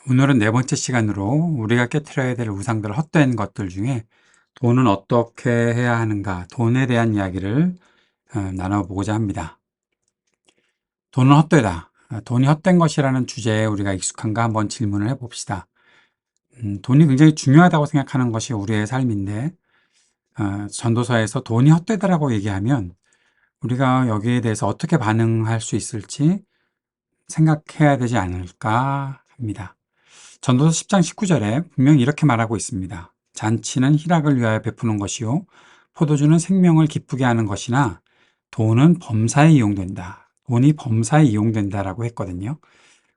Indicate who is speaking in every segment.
Speaker 1: 오늘은 네 번째 시간으로 우리가 깨트려야 될 우상들, 헛된 것들 중에 돈은 어떻게 해야 하는가, 돈에 대한 이야기를 나눠보고자 합니다. 돈은 헛되다. 돈이 헛된 것이라는 주제에 우리가 익숙한가 한번 질문을 해봅시다. 돈이 굉장히 중요하다고 생각하는 것이 우리의 삶인데, 전도서에서 돈이 헛되다라고 얘기하면 우리가 여기에 대해서 어떻게 반응할 수 있을지 생각해야 되지 않을까 합니다. 전도서 10장 19절에 분명히 이렇게 말하고 있습니다. 잔치는 희락을 위하여 베푸는 것이요 포도주는 생명을 기쁘게 하는 것이나 돈은 범사에 이용된다. 돈이 범사에 이용된다라고 했거든요.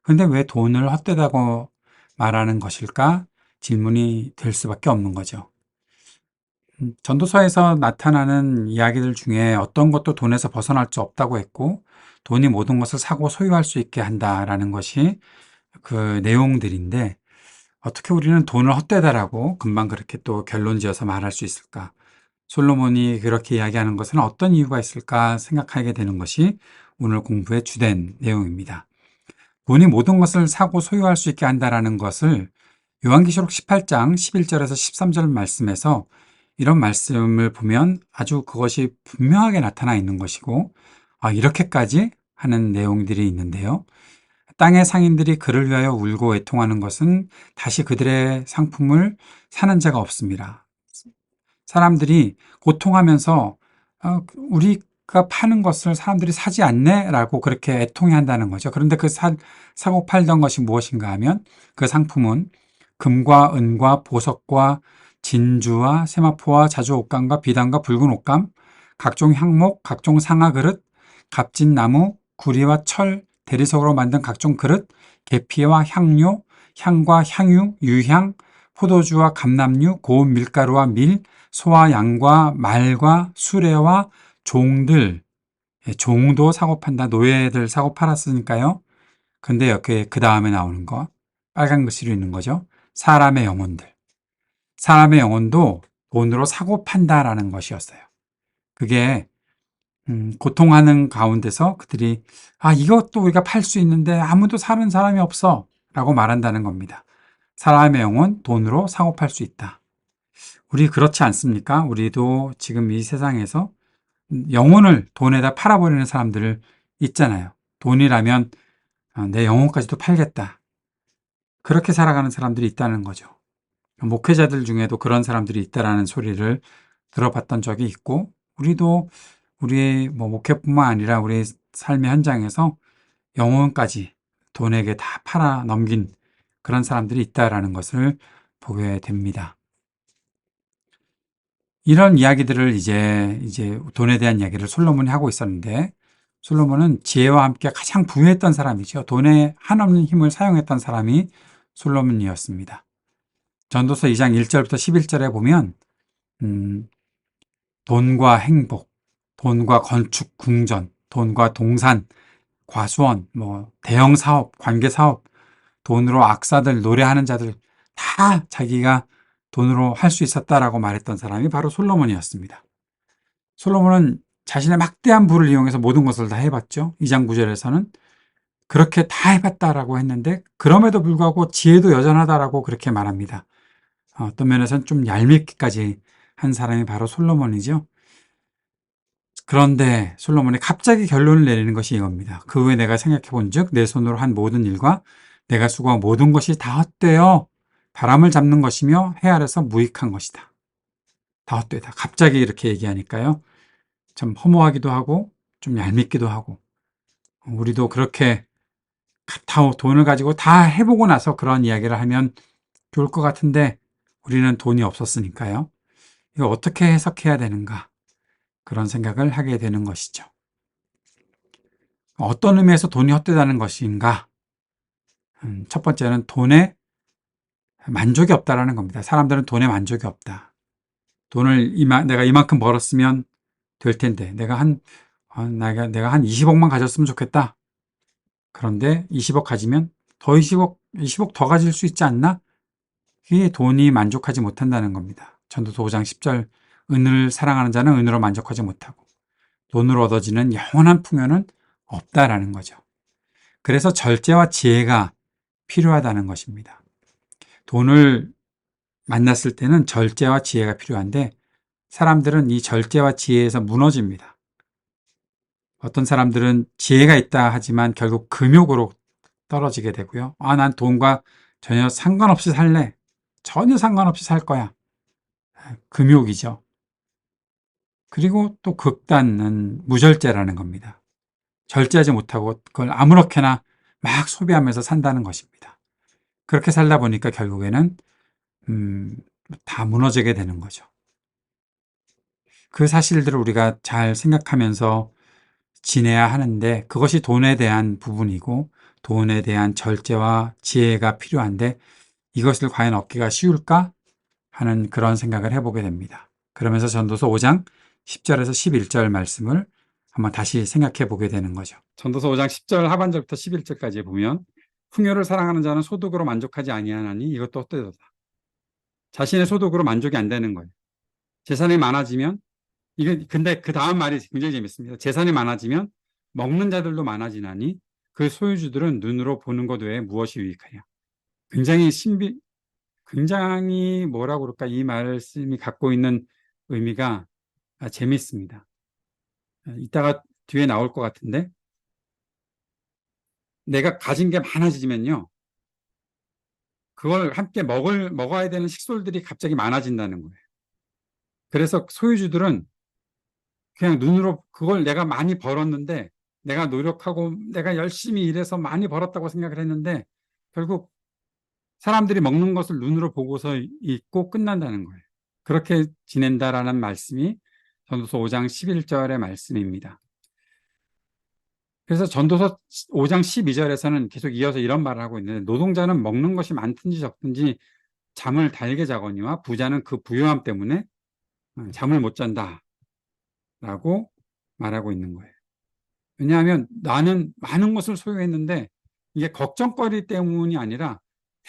Speaker 1: 그런데 왜 돈을 헛되다고 말하는 것일까? 질문이 될 수밖에 없는 거죠. 전도서에서 나타나는 이야기들 중에 어떤 것도 돈에서 벗어날 수 없다고 했고, 돈이 모든 것을 사고 소유할 수 있게 한다라는 것이 그 내용들인데, 어떻게 우리는 돈을 헛되다라고 금방 그렇게 또 결론 지어서 말할 수 있을까? 솔로몬이 그렇게 이야기하는 것은 어떤 이유가 있을까 생각하게 되는 것이 오늘 공부의 주된 내용입니다. 돈이 모든 것을 사고 소유할 수 있게 한다라는 것을 요한계시록 18장 11절에서 13절 말씀에서 이런 말씀을 보면 아주 그것이 분명하게 나타나 있는 것이고, 이렇게까지 하는 내용들이 있는데요. 땅의 상인들이 그를 위하여 울고 애통하는 것은 다시 그들의 상품을 사는 자가 없습니다. 사람들이 고통하면서 우리가 파는 것을 사람들이 사지 않네? 라고 그렇게 애통해한다는 거죠. 그런데 그 사고 팔던 것이 무엇인가 하면 그 상품은 금과 은과 보석과 진주와 세마포와 자주 옷감과 비단과 붉은 옷감, 각종 향목, 각종 상아 그릇, 값진 나무, 구리와 철, 대리석으로 만든 각종 그릇, 계피와 향료, 향과 향유, 유향, 포도주와 감람류, 고운 밀가루와 밀, 소와 양과 말과 수레와 종들, 종도 사고 판다, 노예들 사고 팔았으니까요. 근데 여기 그 다음에 나오는 거, 빨간 글씨로 있는 거죠. 사람의 영혼들. 사람의 영혼도 돈으로 사고 판다라는 것이었어요. 그게 고통하는 가운데서 그들이 이것도 우리가 팔 수 있는데 아무도 사는 사람이 없어 라고 말한다는 겁니다. 사람의 영혼 돈으로 사고 팔 수 있다. 우리 그렇지 않습니까? 우리도 지금 이 세상에서 영혼을 돈에다 팔아버리는 사람들 있잖아요. 돈이라면 내 영혼까지도 팔겠다. 그렇게 살아가는 사람들이 있다는 거죠. 목회자들 중에도 그런 사람들이 있다라는 소리를 들어봤던 적이 있고, 우리도 우리의 목회뿐만 아니라 우리 삶의 현장에서 영혼까지 돈에게 다 팔아 넘긴 그런 사람들이 있다라는 것을 보게 됩니다. 이런 이야기들을 이제 돈에 대한 이야기를 솔로몬이 하고 있었는데, 솔로몬은 지혜와 함께 가장 부유했던 사람이죠. 돈에 한없는 힘을 사용했던 사람이 솔로몬이었습니다. 전도서 2장 1절부터 11절에 보면 돈과 행복, 돈과 건축, 궁전, 돈과 동산, 과수원, 대형 사업, 관계 사업, 돈으로 악사들, 노래하는 자들 다 자기가 돈으로 할 수 있었다라고 말했던 사람이 바로 솔로몬이었습니다. 솔로몬은 자신의 막대한 부를 이용해서 모든 것을 다 해봤죠. 2장 9절에서는 그렇게 다 해봤다라고 했는데 그럼에도 불구하고 지혜도 여전하다라고 그렇게 말합니다. 어떤 면에서는 좀 얄밉기까지 한 사람이 바로 솔로몬이죠. 그런데 솔로몬이 갑자기 결론을 내리는 것이 이겁니다. 그 후에 내가 생각해 본즉 내 손으로 한 모든 일과 내가 수고한 모든 것이 다 헛되어 바람을 잡는 것이며 해 아래서 무익한 것이다. 다 헛되다. 갑자기 이렇게 얘기하니까요. 참 허무하기도 하고 좀 얄밉기도 하고, 우리도 그렇게 다 돈을 가지고 다 해보고 나서 그런 이야기를 하면 좋을 것 같은데 우리는 돈이 없었으니까요. 이거 어떻게 해석해야 되는가, 그런 생각을 하게 되는 것이죠. 어떤 의미에서 돈이 헛되다는 것인가? 첫 번째는 돈에 만족이 없다라는 겁니다. 사람들은 돈에 만족이 없다. 돈을 내가 이만큼 벌었으면 될 텐데 내가 한 20억만 가졌으면 좋겠다. 그런데 20억 가지면 더 20억 더 가질 수 있지 않나? 그게 돈이 만족하지 못한다는 겁니다. 전도서 5장 10절, 은을 사랑하는 자는 은으로 만족하지 못하고 돈으로 얻어지는 영원한 풍요는 없다라는 거죠. 그래서 절제와 지혜가 필요하다는 것입니다. 돈을 만났을 때는 절제와 지혜가 필요한데 사람들은 이 절제와 지혜에서 무너집니다. 어떤 사람들은 지혜가 있다 하지만 결국 금욕으로 떨어지게 되고요. 난 돈과 전혀 상관없이 살래. 전혀 상관없이 살 거야. 금욕이죠. 그리고 또 극단은 무절제라는 겁니다. 절제하지 못하고 그걸 아무렇게나 막 소비하면서 산다는 것입니다. 그렇게 살다 보니까 결국에는 다 무너지게 되는 거죠. 그 사실들을 우리가 잘 생각하면서 지내야 하는데 그것이 돈에 대한 부분이고 돈에 대한 절제와 지혜가 필요한데 이것을 과연 얻기가 쉬울까 하는 그런 생각을 해보게 됩니다. 그러면서 전도서 5장 10절에서 11절 말씀을 한번 다시 생각해 보게 되는 거죠. 전도서 5장 10절 하반절부터 11절까지 보면 풍요를 사랑하는 자는 소득으로 만족하지 아니하나니 이것도 헛되도다. 자신의 소득으로 만족이 안 되는 거예요. 재산이 많아지면 근데 그 다음 말이 굉장히 재밌습니다. 재산이 많아지면 먹는 자들도 많아지나니 그 소유주들은 눈으로 보는 것 외에 무엇이 유익하냐. 굉장히 뭐라고 그럴까, 이 말씀이 갖고 있는 의미가 재밌습니다. 이따가 뒤에 나올 것 같은데, 내가 가진 게 많아지면요, 그걸 함께 먹어야 되는 식솔들이 갑자기 많아진다는 거예요. 그래서 소유주들은 그냥 눈으로 그걸 내가 많이 벌었는데, 내가 노력하고 내가 열심히 일해서 많이 벌었다고 생각을 했는데, 결국 사람들이 먹는 것을 눈으로 보고서 잊고 끝난다는 거예요. 그렇게 지낸다라는 말씀이 전도서 5장 11절의 말씀입니다. 그래서 전도서 5장 12절에서는 계속 이어서 이런 말을 하고 있는데, 노동자는 먹는 것이 많든지 적든지 잠을 달게 자거니와 부자는 그 부요함 때문에 잠을 못 잔다 라고 말하고 있는 거예요. 왜냐하면 나는 많은 것을 소유했는데 이게 걱정거리 때문이 아니라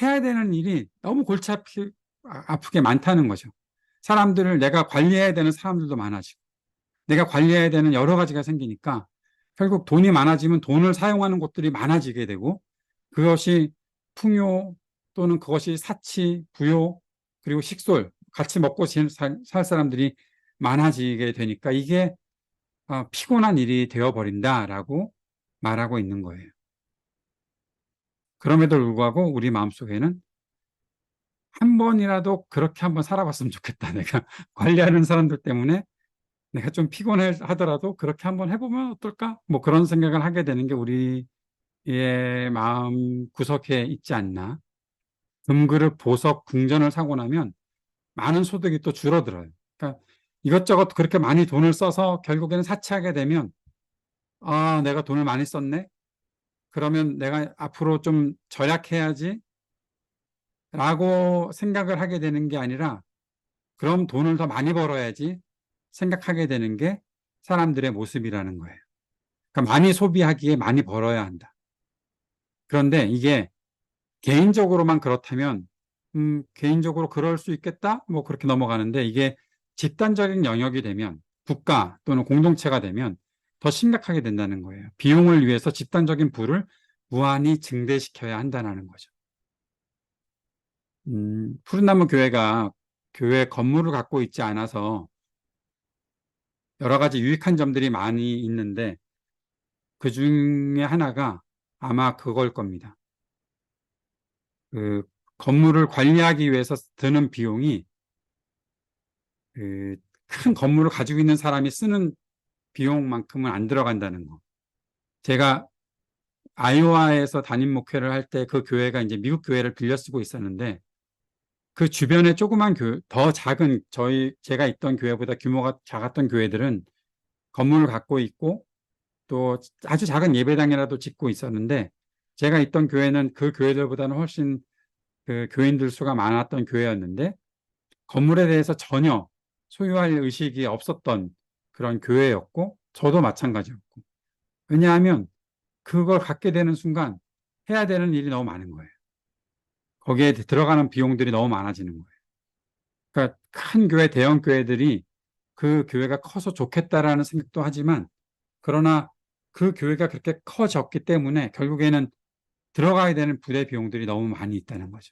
Speaker 1: 해야 되는 일이 너무 골치 아프게 많다는 거죠. 사람들을 내가 관리해야 되는 사람들도 많아지고 내가 관리해야 되는 여러 가지가 생기니까 결국 돈이 많아지면 돈을 사용하는 곳들이 많아지게 되고 그것이 풍요 또는 그것이 사치, 부요 그리고 식솔 같이 먹고 살 사람들이 많아지게 되니까 이게 피곤한 일이 되어버린다라고 말하고 있는 거예요. 그럼에도 불구하고 우리 마음속에는 한 번이라도 그렇게 한번 살아봤으면 좋겠다. 내가 관리하는 사람들 때문에 내가 좀 피곤하더라도 그렇게 한번 해보면 어떨까? 뭐 그런 생각을 하게 되는 게 우리의 마음 구석에 있지 않나. 금그릇, 보석, 궁전을 사고 나면 많은 소득이 또 줄어들어요. 그러니까 이것저것 그렇게 많이 돈을 써서 결국에는 사치하게 되면 내가 돈을 많이 썼네? 그러면 내가 앞으로 좀 절약해야지 라고 생각을 하게 되는 게 아니라 그럼 돈을 더 많이 벌어야지 생각하게 되는 게 사람들의 모습이라는 거예요. 그러니까 많이 소비하기에 많이 벌어야 한다. 그런데 이게 개인적으로만 그렇다면 개인적으로 그럴 수 있겠다? 뭐 그렇게 넘어가는데 이게 집단적인 영역이 되면 국가 또는 공동체가 되면 더 심각하게 된다는 거예요. 비용을 위해서 집단적인 부를 무한히 증대시켜야 한다는 거죠. 푸른나무 교회가 교회 건물을 갖고 있지 않아서 여러 가지 유익한 점들이 많이 있는데 그 중에 하나가 아마 그걸 겁니다. 그 건물을 관리하기 위해서 드는 비용이 그 큰 건물을 가지고 있는 사람이 쓰는 비용만큼은 안 들어간다는 거. 제가 아이오와에서 담임 목회를 할 때 그 교회가 이제 미국 교회를 빌려 쓰고 있었는데 그 주변에 조그만 더 작은 제가 있던 교회보다 규모가 작았던 교회들은 건물을 갖고 있고 또 아주 작은 예배당이라도 짓고 있었는데 제가 있던 교회는 그 교회들보다는 훨씬 그 교인들 수가 많았던 교회였는데 건물에 대해서 전혀 소유할 의식이 없었던 그런 교회였고 저도 마찬가지였고 왜냐하면 그걸 갖게 되는 순간 해야 되는 일이 너무 많은 거예요. 거기에 들어가는 비용들이 너무 많아지는 거예요. 그러니까 큰 교회, 대형 교회들이 그 교회가 커서 좋겠다라는 생각도 하지만 그러나 그 교회가 그렇게 커졌기 때문에 결국에는 들어가야 되는 부대 비용들이 너무 많이 있다는 거죠.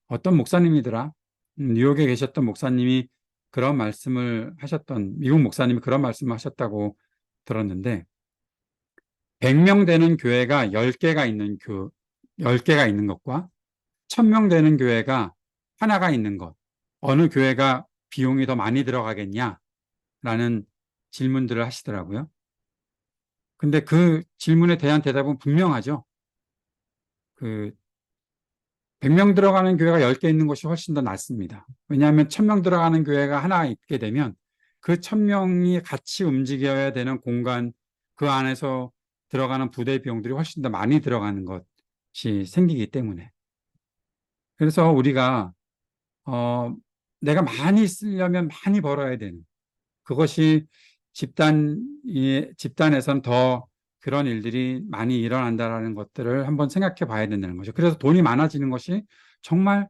Speaker 1: 어떤 목사님이더라? 뉴욕에 계셨던 목사님이 그런 말씀을 하셨던, 미국 목사님이 그런 말씀을 하셨다고 들었는데, 100명 되는 교회가 10개가 있는 것과 1000명 되는 교회가 하나가 있는 것, 어느 교회가 비용이 더 많이 들어가겠냐? 라는 질문들을 하시더라고요. 근데 그 질문에 대한 대답은 분명하죠. 그 100명 들어가는 교회가 10개 있는 것이 훨씬 더 낫습니다. 왜냐하면 1000명 들어가는 교회가 하나 있게 되면 그 1000명이 같이 움직여야 되는 공간, 그 안에서 들어가는 부대 비용들이 훨씬 더 많이 들어가는 것이 생기기 때문에. 그래서 우리가 어, 내가 많이 쓰려면 많이 벌어야 되는, 그것이 집단에선 더 그런 일들이 많이 일어난다라는 것들을 한번 생각해 봐야 된다는 거죠. 그래서 돈이 많아지는 것이 정말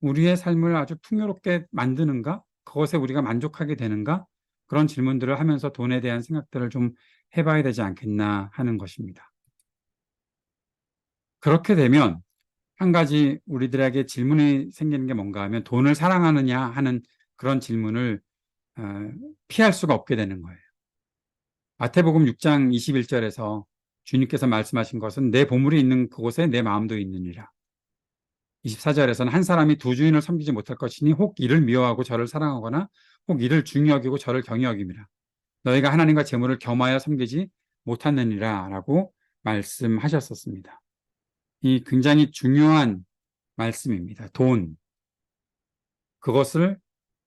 Speaker 1: 우리의 삶을 아주 풍요롭게 만드는가? 그것에 우리가 만족하게 되는가? 그런 질문들을 하면서 돈에 대한 생각들을 좀 해봐야 되지 않겠나 하는 것입니다. 그렇게 되면 한 가지 우리들에게 질문이 생기는 게 뭔가 하면, 돈을 사랑하느냐 하는 그런 질문을 어, 피할 수가 없게 되는 거예요. 마태복음 6장 21절에서 주님께서 말씀하신 것은 내 보물이 있는 그곳에 내 마음도 있느니라. 24절에서는 한 사람이 두 주인을 섬기지 못할 것이니 혹 이를 미워하고 저를 사랑하거나 혹 이를 중히 여기고 저를 경히 여김이라. 너희가 하나님과 재물을 겸하여 섬기지 못하느니라 라고 말씀하셨었습니다. 이 굉장히 중요한 말씀입니다. 돈, 그것을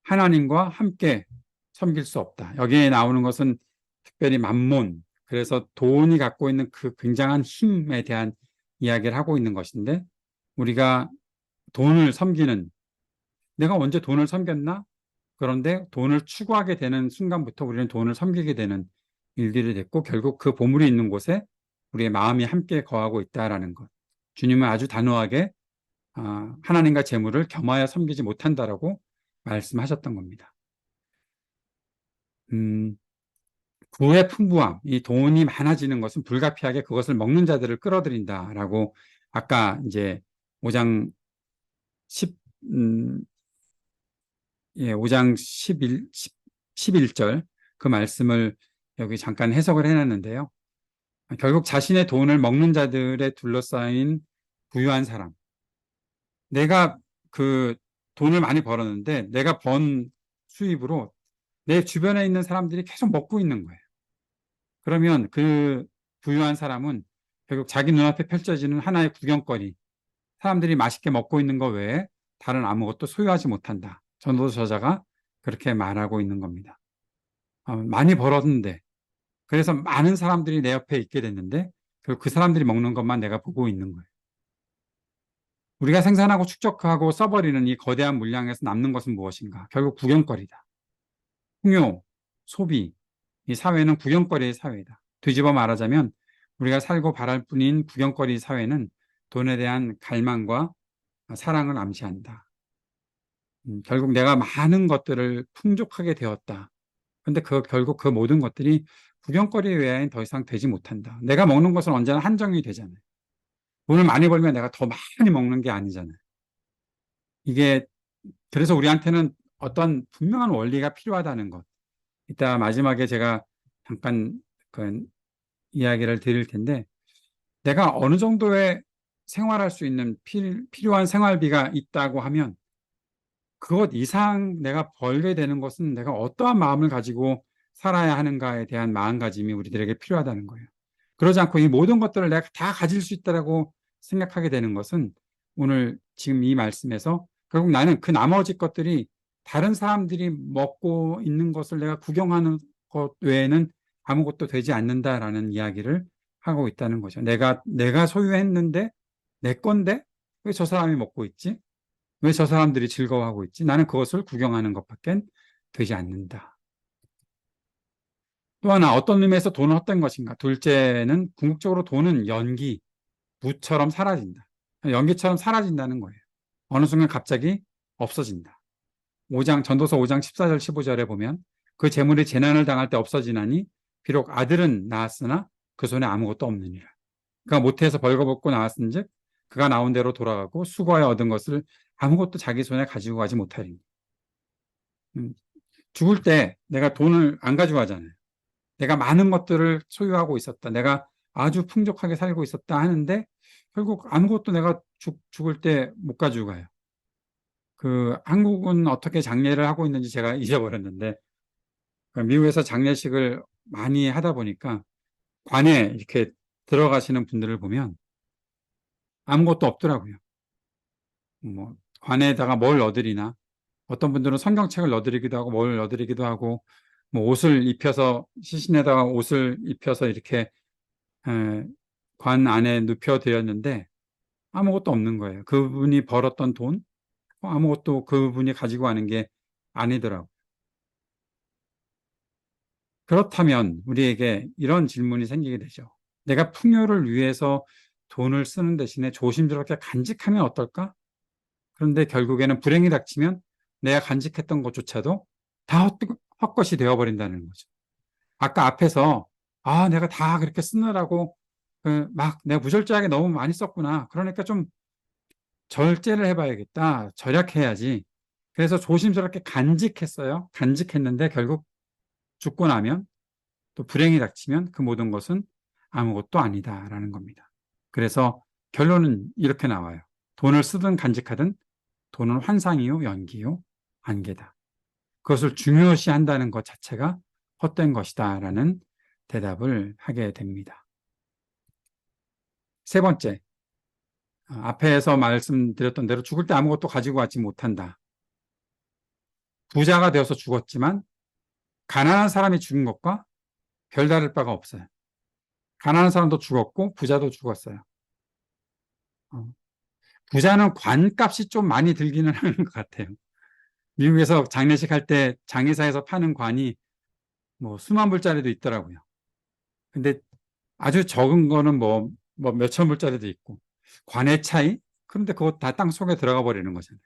Speaker 1: 하나님과 함께 섬길 수 없다. 여기에 나오는 것은 특별히 만몬, 그래서 돈이 갖고 있는 그 굉장한 힘에 대한 이야기를 하고 있는 것인데, 우리가 돈을 섬기는, 내가 언제 돈을 섬겼나? 그런데 돈을 추구하게 되는 순간부터 우리는 돈을 섬기게 되는 일들이 됐고, 결국 그 보물이 있는 곳에 우리의 마음이 함께 거하고 있다라는 것. 주님은 아주 단호하게 하나님과 재물을 겸하여 섬기지 못한다라고 말씀하셨던 겁니다. 부의 풍부함, 이 돈이 많아지는 것은 불가피하게 그것을 먹는 자들을 끌어들인다라고 아까 이제 5장 10, 예, 5장 11절 그 말씀을 여기 잠깐 해석을 해놨는데요. 결국 자신의 돈을 먹는 자들에 둘러싸인 부유한 사람. 내가 그 돈을 많이 벌었는데 내가 번 수입으로 내 주변에 있는 사람들이 계속 먹고 있는 거예요. 그러면 그 부유한 사람은 결국 자기 눈앞에 펼쳐지는 하나의 구경거리, 사람들이 맛있게 먹고 있는 것 외에 다른 아무것도 소유하지 못한다. 전도서자가 그렇게 말하고 있는 겁니다. 많이 벌었는데, 그래서 많은 사람들이 내 옆에 있게 됐는데 그 사람들이 먹는 것만 내가 보고 있는 거예요. 우리가 생산하고 축적하고 써버리는 이 거대한 물량에서 남는 것은 무엇인가? 결국 구경거리다. 풍요, 소비, 이 사회는 구경거리의 사회이다. 뒤집어 말하자면 우리가 살고 바랄 뿐인 구경거리 사회는 돈에 대한 갈망과 사랑을 암시한다. 결국 내가 많은 것들을 풍족하게 되었다. 근데 결국 그 모든 것들이 구경거리 외에는 더 이상 되지 못한다. 내가 먹는 것은 언제나 한정이 되잖아요. 돈을 많이 벌면 내가 더 많이 먹는 게 아니잖아요. 이게 그래서 우리한테는 어떤 분명한 원리가 필요하다는 것. 이따 마지막에 제가 잠깐 그 이야기를 드릴 텐데, 내가 어느 정도의 생활할 수 있는 필요한 생활비가 있다고 하면 그것 이상 내가 벌게 되는 것은 내가 어떠한 마음을 가지고 살아야 하는가에 대한 마음가짐이 우리들에게 필요하다는 거예요. 그러지 않고 이 모든 것들을 내가 다 가질 수 있다고 생각하게 되는 것은 오늘 지금 이 말씀에서 결국 나는 그 나머지 것들이 다른 사람들이 먹고 있는 것을 내가 구경하는 것 외에는 아무것도 되지 않는다라는 이야기를 하고 있다는 거죠. 내가 소유했는데 내 건데 왜 저 사람이 먹고 있지? 왜 저 사람들이 즐거워하고 있지? 나는 그것을 구경하는 것밖에 되지 않는다. 또 하나 어떤 의미에서 돈은 헛된 것인가? 둘째는 궁극적으로 돈은 연기, 무처럼 사라진다. 연기처럼 사라진다는 거예요. 어느 순간 갑자기 없어진다. 전도서 5장 14절 15절에 보면 그 재물이 재난을 당할 때 없어지나니 비록 아들은 낳았으나 그 손에 아무것도 없느니라. 그가 모태에서 벌거벗고 나왔은즉 그가 나온 대로 돌아가고 수고하여 얻은 것을 아무것도 자기 손에 가지고 가지 못하리니. 음, 죽을 때 내가 돈을 안 가지고 가잖아요. 내가 많은 것들을 소유하고 있었다. 내가 아주 풍족하게 살고 있었다 하는데 결국 아무것도 내가 죽을 때 못 가지고 가요. 한국은 어떻게 장례를 하고 있는지 제가 잊어버렸는데 미국에서 장례식을 많이 하다 보니까 관에 이렇게 들어가시는 분들을 보면 아무것도 없더라고요. 뭐 관에다가 뭘 넣어드리나, 어떤 분들은 성경책을 넣어드리기도 하고 뭘 넣어드리기도 하고 뭐 옷을 입혀서, 시신에다가 옷을 입혀서 이렇게 에, 관 안에 눕혀드렸는데 아무것도 없는 거예요. 그분이 벌었던 돈 아무것도 그분이 가지고 가는 게 아니더라고요. 그렇다면 우리에게 이런 질문이 생기게 되죠. 내가 풍요를 위해서 돈을 쓰는 대신에 조심스럽게 간직하면 어떨까? 그런데 결국에는 불행이 닥치면 내가 간직했던 것조차도 다 헛것이 되어버린다는 거죠. 아까 앞에서 내가 다 그렇게 쓰느라고 막 내가 무절제하게 너무 많이 썼구나. 그러니까 좀 절제를 해봐야겠다. 절약해야지. 그래서 조심스럽게 간직했어요. 간직했는데 결국 죽고 나면, 또 불행이 닥치면 그 모든 것은 아무것도 아니다라는 겁니다. 그래서 결론은 이렇게 나와요. 돈을 쓰든 간직하든 돈은 환상이요, 연기요, 안개다. 그것을 중요시한다는 것 자체가 헛된 것이다라는 대답을 하게 됩니다. 세 번째, 앞에서 말씀드렸던 대로 죽을 때 아무것도 가지고 가지 못한다. 부자가 되어서 죽었지만 가난한 사람이 죽은 것과 별다를 바가 없어요. 가난한 사람도 죽었고 부자도 죽었어요. 어, 부자는 관값이 좀 많이 들기는 하는 것 같아요. 미국에서 장례식 할 때 장의사에서 파는 관이 뭐 수만 불짜리도 있더라고요. 근데 아주 적은 거는 뭐 몇천 불짜리도 있고, 관의 차이? 그런데 그거 다 땅 속에 들어가 버리는 거잖아요.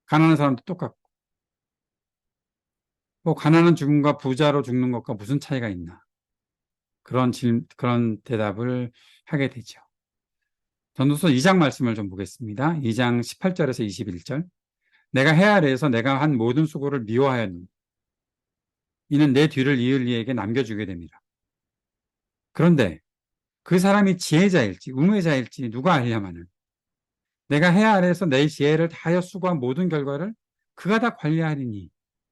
Speaker 1: 가난한 사람도 똑같고. 뭐 가난한 죽음과 부자로 죽는 것과 무슨 차이가 있나? 그런 대답을 하게 되죠. 전도서 2장 말씀을 좀 보겠습니다. 2장 18절에서 21절. 내가 해 아래에서 내가 한 모든 수고를 미워하였노니 이는 내 뒤를 이을 이에게 남겨주게 됩니다. 그런데 그 사람이 지혜자일지 우매자일지 누가 알려마는, 내가 해 아래에서 내 지혜를 다하여 수고한 모든 결과를 그가 다 관리하리니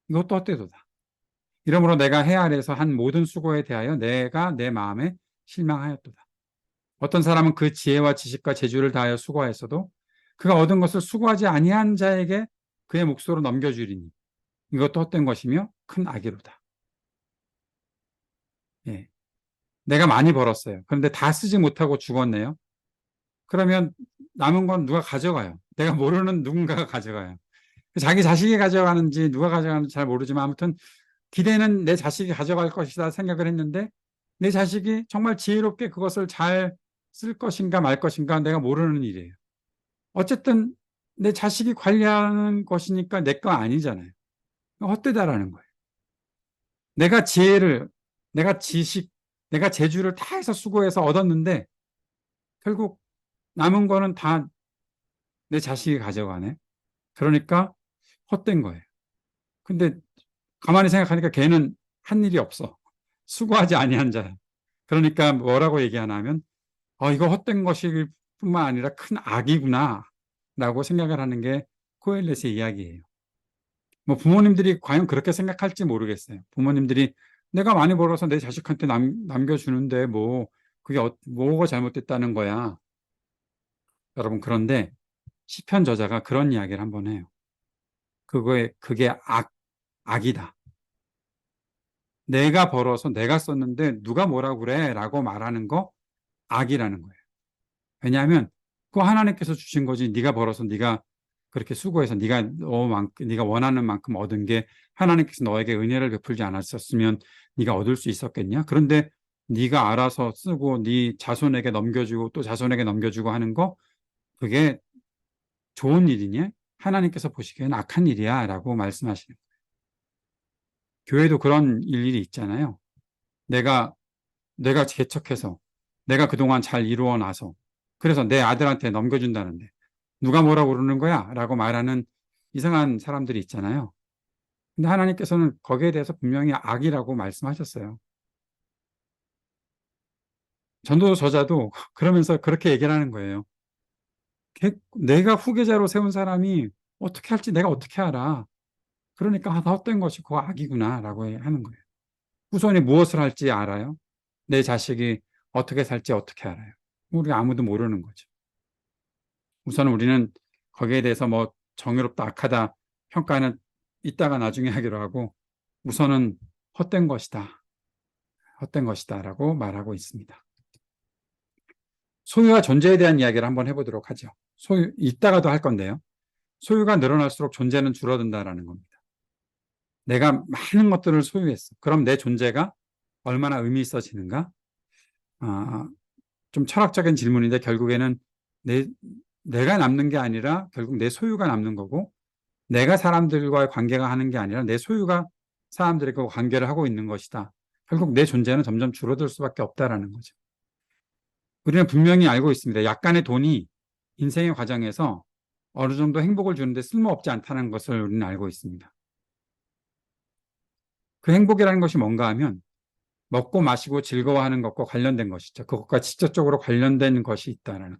Speaker 1: 이것도 헛되도다. 이러므로 내가 해 아래에서 한 모든 수고에 대하여 내가 내 마음에 실망하였도다. 어떤 사람은 그 지혜와 지식과 재주를 다하여 수고하였어도 그가 얻은 것을 수고하지 아니한 자에게 그의 몫으로 넘겨주리니 이것도 헛된 것이며 큰 악이로다. 예. 내가 많이 벌었어요. 그런데 다 쓰지 못하고 죽었네요. 그러면 남은 건 누가 가져가요? 내가 모르는 누군가가 가져가요. 자기 자식이 가져가는지 누가 가져가는지 잘 모르지만 아무튼 기대는 내 자식이 가져갈 것이다 생각을 했는데 내 자식이 정말 지혜롭게 그것을 잘 쓸 것인가 말 것인가 내가 모르는 일이에요. 어쨌든 내 자식이 관리하는 것이니까 내 거 아니잖아요. 헛되다라는 거예요. 내가 지혜를, 내가 지식, 내가 재주를 다 해서 수고해서 얻었는데 결국 남은 거는 다 내 자식이 가져가네. 그러니까 헛된 거예요. 근데 가만히 생각하니까 걔는 한 일이 없어. 수고하지 아니한 자야. 그러니까 뭐라고 얘기하냐면 이거 헛된 것일 뿐만 아니라 큰 악이구나 라고 생각을 하는 게 코엘렛의 이야기예요. 뭐 부모님들이 과연 그렇게 생각할지 모르겠어요. 부모님들이 내가 많이 벌어서 내 자식한테 남겨주는데 뭐 그게 뭐가 잘못됐다는 거야. 여러분, 그런데 시편 저자가 그런 이야기를 한번 해요. 그게 악이다. 내가 벌어서 내가 썼는데 누가 뭐라 그래? 라고 말하는 거 악이라는 거예요. 왜냐하면 그거 하나님께서 주신 거지. 네가 벌어서 네가 그렇게 수고해서 네가 원하는 만큼 얻은 게 하나님께서 너에게 은혜를 베풀지 않았었으면 네가 얻을 수 있었겠냐? 그런데 네가 알아서 쓰고 네 자손에게 넘겨주고 또 자손에게 넘겨주고 하는 거, 그게 좋은 일이냐? 하나님께서 보시기에는 악한 일이야 라고 말씀하시는 거예요. 교회도 그런 일이 있잖아요. 내가 개척해서 내가 그동안 잘 이루어 놔서 그래서 내 아들한테 넘겨준다는데 누가 뭐라고 그러는 거야? 라고 말하는 이상한 사람들이 있잖아요. 근데 하나님께서는 거기에 대해서 분명히 악이라고 말씀하셨어요. 전도 저자도 그러면서 그렇게 얘기를 하는 거예요. 내가 후계자로 세운 사람이 어떻게 할지 내가 어떻게 알아? 그러니까 다 헛된 것이 그거 악이구나 라고 하는 거예요. 후손이 무엇을 할지 알아요? 내 자식이 어떻게 살지 어떻게 알아요? 우리가 아무도 모르는 거죠. 우선 우리는 거기에 대해서 뭐 정의롭다, 악하다 평가는 이따가 나중에 하기로 하고 우선은 헛된 것이다. 헛된 것이다 라고 말하고 있습니다. 소유와 존재에 대한 이야기를 한번 해보도록 하죠. 이따가도 할 건데요. 소유가 늘어날수록 존재는 줄어든다라는 겁니다. 내가 많은 것들을 소유했어. 그럼 내 존재가 얼마나 의미 있어지는가? 좀 철학적인 질문인데 결국에는 내가 남는 게 아니라 결국 내 소유가 남는 거고 내가 사람들과의 관계가 하는 게 아니라 내 소유가 사람들과 관계를 하고 있는 것이다. 결국 내 존재는 점점 줄어들 수밖에 없다라는 거죠. 우리는 분명히 알고 있습니다. 약간의 돈이 인생의 과정에서 어느 정도 행복을 주는데 쓸모없지 않다는 것을 우리는 알고 있습니다. 그 행복이라는 것이 뭔가 하면 먹고 마시고 즐거워하는 것과 관련된 것이죠. 그것과 직접적으로 관련된 것이 있다는.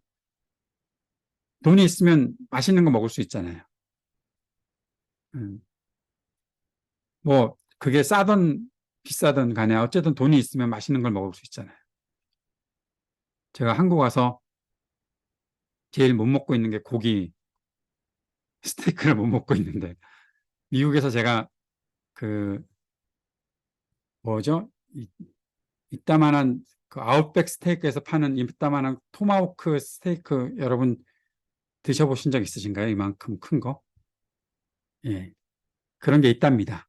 Speaker 1: 돈이 있으면 맛있는 거 먹을 수 있잖아요. 뭐 그게 싸든 비싸든 간에 어쨌든 돈이 있으면 맛있는 걸 먹을 수 있잖아요. 제가 한국 와서 제일 못 먹고 있는 게 고기 스테이크를 못 먹고 있는데 미국에서 제가 그 뭐죠? 이따만한 그 아웃백 스테이크에서 파는 이따만한 토마호크 스테이크 여러분 드셔보신 적 있으신가요? 이만큼 큰 거? 예. 그런 게 있답니다.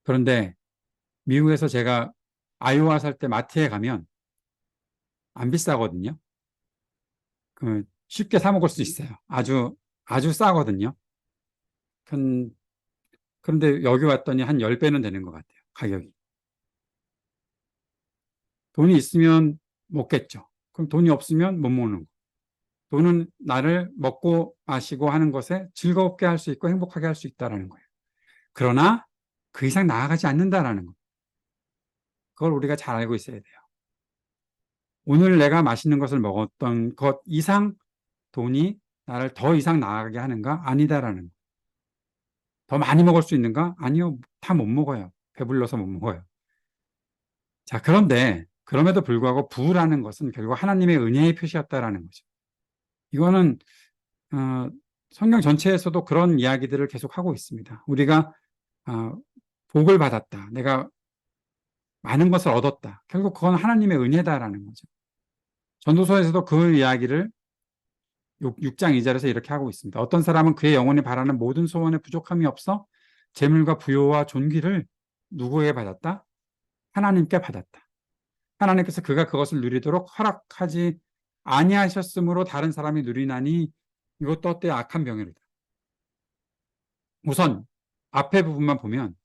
Speaker 1: 그런데 미국에서 제가 아이오와 살 때 마트에 가면 안 비싸거든요. 쉽게 사 먹을 수 있어요. 아주 싸거든요. 그런데 여기 왔더니 한 10배는 되는 것 같아요. 가격이. 돈이 있으면 먹겠죠. 그럼 돈이 없으면 못 먹는 거. 돈은 나를 먹고 마시고 하는 것에 즐겁게 할 수 있고 행복하게 할 수 있다는 거예요. 그러나 그 이상 나아가지 않는다라는 거. 그걸 우리가 잘 알고 있어야 돼요. 오늘 내가 맛있는 것을 먹었던 것 이상 돈이 나를 더 이상 나아가게 하는가? 아니다라는 거. 더 많이 먹을 수 있는가? 아니요. 다 못 먹어요. 배불러서 못 먹어요. 자, 그런데 그럼에도 불구하고 부라는 것은 결국 하나님의 은혜의 표시였다라는 거죠. 이거는 성경 전체에서도 그런 이야기들을 계속 하고 있습니다. 우리가 복을 받았다. 내가 많은 것을 얻었다. 결국 그건 하나님의 은혜다라는 거죠. 전도서에서도 그 이야기를 6장 2절에서 이렇게 하고 있습니다. 어떤 사람은 그의 영혼이 바라는 모든 소원에 부족함이 없어 재물과 부요와 존귀를 누구에게 받았다? 하나님께 받았다. 하나님께서 그가 그것을 누리도록 허락하지 아니하셨으므로 다른 사람이 누리나니 이것도 어때 악한 병이로다. 우선 앞에 부분만 보면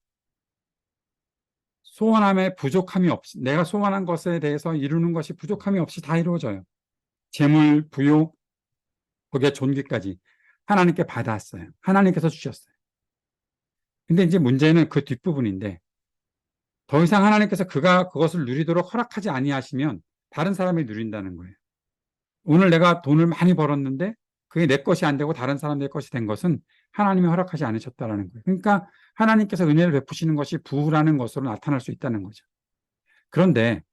Speaker 1: 소원함에 부족함이 없이 내가 소원한 것에 대해서 이루는 것이 부족함이 없이 다 이루어져요. 재물, 부요, 거기에 존귀까지 하나님께 받았어요. 하나님께서 주셨어요. 근데 이제 문제는 그 뒷부분인데 더 이상 하나님께서 그가 그것을 누리도록 허락하지 아니하시면 다른 사람이 누린다는 거예요. 오늘 내가 돈을 많이 벌었는데 그게 내 것이 안 되고 다른 사람 내 것이 된 것은 하나님이 허락하지 않으셨다는 거예요. 그러니까 하나님께서 은혜를 베푸시는 것이 부라는 것으로 나타날 수 있다는 거죠. 그런데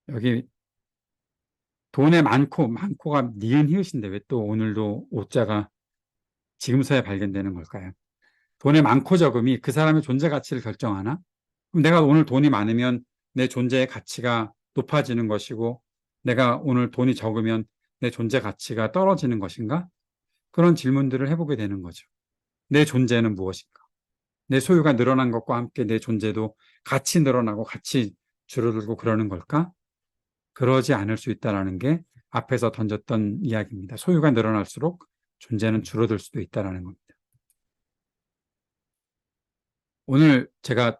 Speaker 1: 여기 돈에 많고가 니은 히읗인데 왜 또 오늘도 오자가 지금서야 발견되는 걸까요? 돈의 많고 적음이 그 사람의 존재 가치를 결정하나? 그럼 내가 오늘 돈이 많으면 내 존재의 가치가 높아지는 것이고 내가 오늘 돈이 적으면 내 존재 가치가 떨어지는 것인가? 그런 질문들을 해보게 되는 거죠. 내 존재는 무엇인가? 내 소유가 늘어난 것과 함께 내 존재도 같이 늘어나고 같이 줄어들고 그러는 걸까? 그러지 않을 수 있다는 게 앞에서 던졌던 이야기입니다. 소유가 늘어날수록 존재는 줄어들 수도 있다는 겁니다. 오늘 제가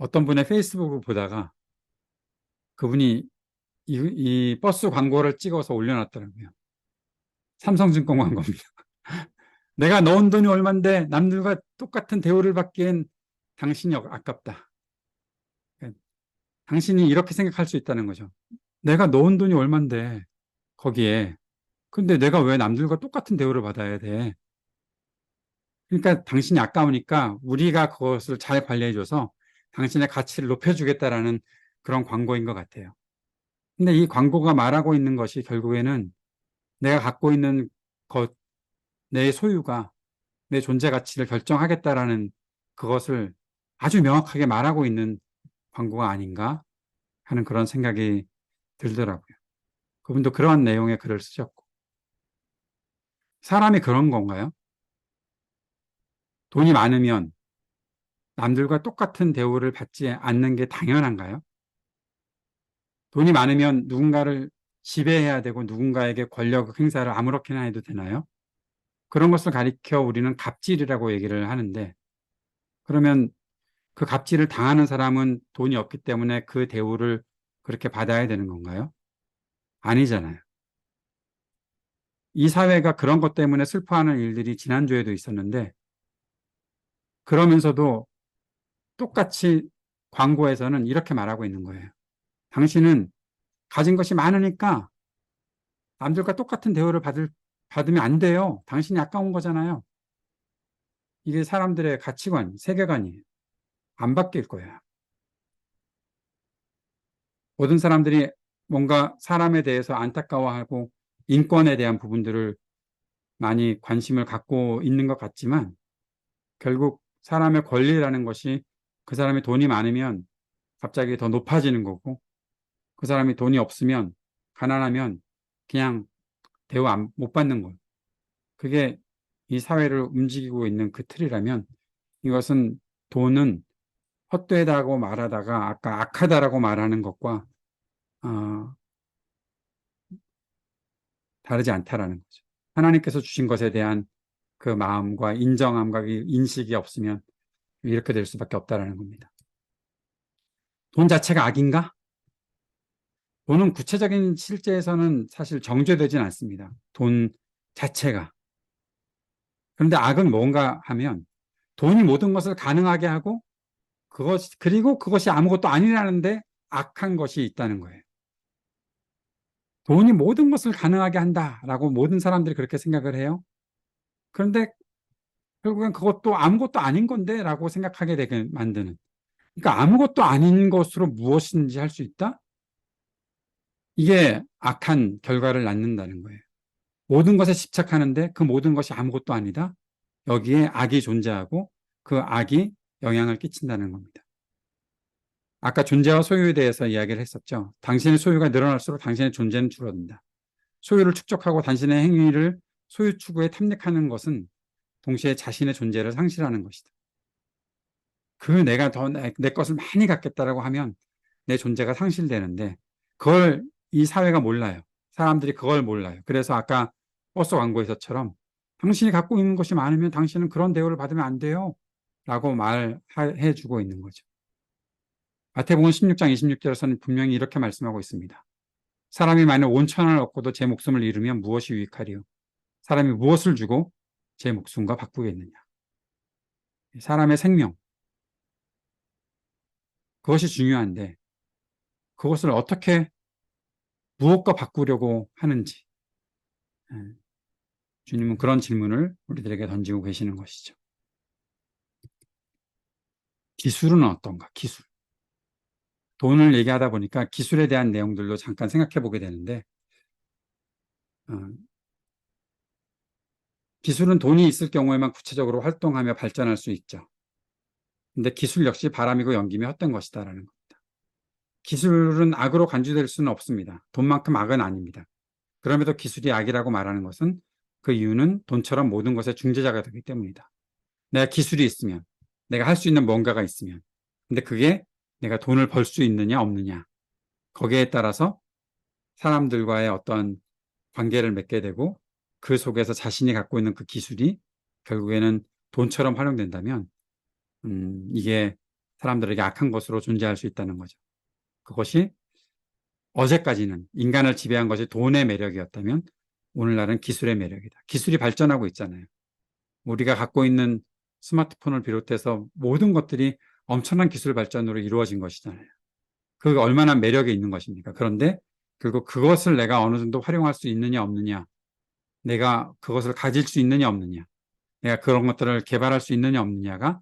Speaker 1: 어떤 분의 페이스북을 보다가 그분이 이 버스 광고를 찍어서 올려놨더라고요. 삼성증권 광고입니다. 내가 넣은 돈이 얼만데 남들과 똑같은 대우를 받기엔 당신이 아깝다. 당신이 이렇게 생각할 수 있다는 거죠. 내가 넣은 돈이 얼만데 거기에. 근데 내가 왜 남들과 똑같은 대우를 받아야 돼? 그러니까 당신이 아까우니까 우리가 그것을 잘 관리해줘서 당신의 가치를 높여주겠다라는 그런 광고인 것 같아요. 근데 이 광고가 말하고 있는 것이 결국에는 내가 갖고 있는 것, 내 소유가 내 존재 가치를 결정하겠다라는 그것을 아주 명확하게 말하고 있는 광고가 아닌가 하는 그런 생각이 들더라고요. 그분도 그러한 내용의 글을 쓰셨고. 사람이 그런 건가요? 돈이 많으면 남들과 똑같은 대우를 받지 않는 게 당연한가요? 돈이 많으면 누군가를 지배해야 되고 누군가에게 권력 행사를 아무렇게나 해도 되나요? 그런 것을 가리켜 우리는 갑질이라고 얘기를 하는데, 그러면 그 갑질을 당하는 사람은 돈이 없기 때문에 그 대우를 그렇게 받아야 되는 건가요? 아니잖아요. 이 사회가 그런 것 때문에 슬퍼하는 일들이 지난주에도 있었는데, 그러면서도 똑같이 광고에서는 이렇게 말하고 있는 거예요. 당신은 가진 것이 많으니까 남들과 똑같은 대우를 받으면 안 돼요. 당신이 아까운 거잖아요. 이게 사람들의 가치관, 세계관이에요. 안 바뀔 거예요. 모든 사람들이 뭔가 사람에 대해서 안타까워하고 인권에 대한 부분들을 많이 관심을 갖고 있는 것 같지만 결국 사람의 권리라는 것이 그 사람이 돈이 많으면 갑자기 더 높아지는 거고 그 사람이 돈이 없으면 가난하면 그냥 대우 못 받는 거예요. 그게 이 사회를 움직이고 있는 그 틀이라면 이것은 돈은 헛되다고 말하다가 아까 악하다라고 말하는 것과 어, 다르지 않다라는 거죠. 하나님께서 주신 것에 대한 그 마음과 인정함과 인식이 없으면 이렇게 될 수밖에 없다라는 겁니다. 돈 자체가 악인가? 돈은 구체적인 실제에서는 사실 정죄되진 않습니다. 돈 자체가. 그런데 악은 뭔가 하면 돈이 모든 것을 가능하게 하고 그리고 그것이 아무것도 아니라는데 악한 것이 있다는 거예요. 돈이 모든 것을 가능하게 한다라고 모든 사람들이 그렇게 생각을 해요. 그런데 결국엔 그것도 아무것도 아닌 건데 라고 생각하게 되게 만드는. 그러니까 아무것도 아닌 것으로 무엇인지 할 수 있다? 이게 악한 결과를 낳는다는 거예요. 모든 것에 집착하는데 그 모든 것이 아무것도 아니다? 여기에 악이 존재하고 그 악이 영향을 끼친다는 겁니다. 아까 존재와 소유에 대해서 이야기를 했었죠. 당신의 소유가 늘어날수록 당신의 존재는 줄어든다. 소유를 축적하고 당신의 행위를 소유 추구에 탐닉하는 것은 동시에 자신의 존재를 상실하는 것이다. 내가 더 내 것을 많이 갖겠다라고 하면 내 존재가 상실되는데 그걸 이 사회가 몰라요. 사람들이 그걸 몰라요. 그래서 아까 버스 광고에서처럼 당신이 갖고 있는 것이 많으면 당신은 그런 대우를 받으면 안 돼요. 라고 말해 주고 있는 거죠. 마태복음 16장 26절에서는 분명히 이렇게 말씀하고 있습니다. 사람이 만약 온천을 얻고도 제 목숨을 잃으면 무엇이 유익하리요? 사람이 무엇을 주고 제 목숨과 바꾸겠느냐? 사람의 생명, 그것이 중요한데 그것을 어떻게 무엇과 바꾸려고 하는지 주님은 그런 질문을 우리들에게 던지고 계시는 것이죠. 기술은 어떤가? 기술. 돈을 얘기하다 보니까 기술에 대한 내용들도 잠깐 생각해 보게 되는데 어, 기술은 돈이 있을 경우에만 구체적으로 활동하며 발전할 수 있죠. 근데 기술 역시 바람이고 연기며 헛된 것이다라는 겁니다. 기술은 악으로 간주될 수는 없습니다. 돈만큼 악은 아닙니다. 그럼에도 기술이 악이라고 말하는 것은 그 이유는 돈처럼 모든 것의 중재자가 되기 때문이다. 내가 기술이 있으면, 내가 할 수 있는 뭔가가 있으면, 근데 그게 내가 돈을 벌 수 있느냐 없느냐, 거기에 따라서 사람들과의 어떤 관계를 맺게 되고 그 속에서 자신이 갖고 있는 그 기술이 결국에는 돈처럼 활용된다면 이게 사람들에게 악한 것으로 존재할 수 있다는 거죠. 그것이 어제까지는 인간을 지배한 것이 돈의 매력이었다면 오늘날은 기술의 매력이다. 기술이 발전하고 있잖아요. 우리가 갖고 있는 스마트폰을 비롯해서 모든 것들이 엄청난 기술 발전으로 이루어진 것이잖아요. 그 얼마나 매력이 있는 것입니까? 그런데 결국 그것을 내가 어느 정도 활용할 수 있느냐 없느냐, 내가 그것을 가질 수 있느냐 없느냐, 내가 그런 것들을 개발할 수 있느냐 없느냐가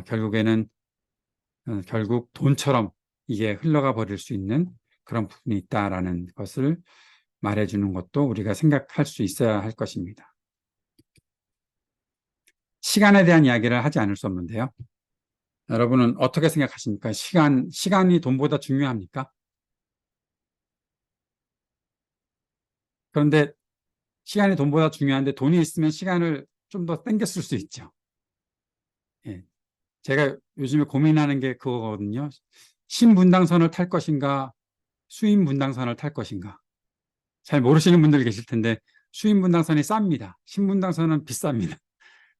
Speaker 1: 결국에는 결국 돈처럼 이게 흘러가 버릴 수 있는 그런 부분이 있다라는 것을 말해주는 것도 우리가 생각할 수 있어야 할 것입니다. 시간에 대한 이야기를 하지 않을 수 없는데요. 여러분은 어떻게 생각하십니까? 시간이 돈보다 중요합니까? 그런데 시간이 돈보다 중요한데 돈이 있으면 시간을 좀 더 땡겼을 수 있죠. 예. 제가 요즘에 고민하는 게 그거거든요. 신분당선을 탈 것인가, 수인분당선을 탈 것인가. 잘 모르시는 분들 계실 텐데 수인분당선이 쌉니다. 신분당선은 비쌉니다.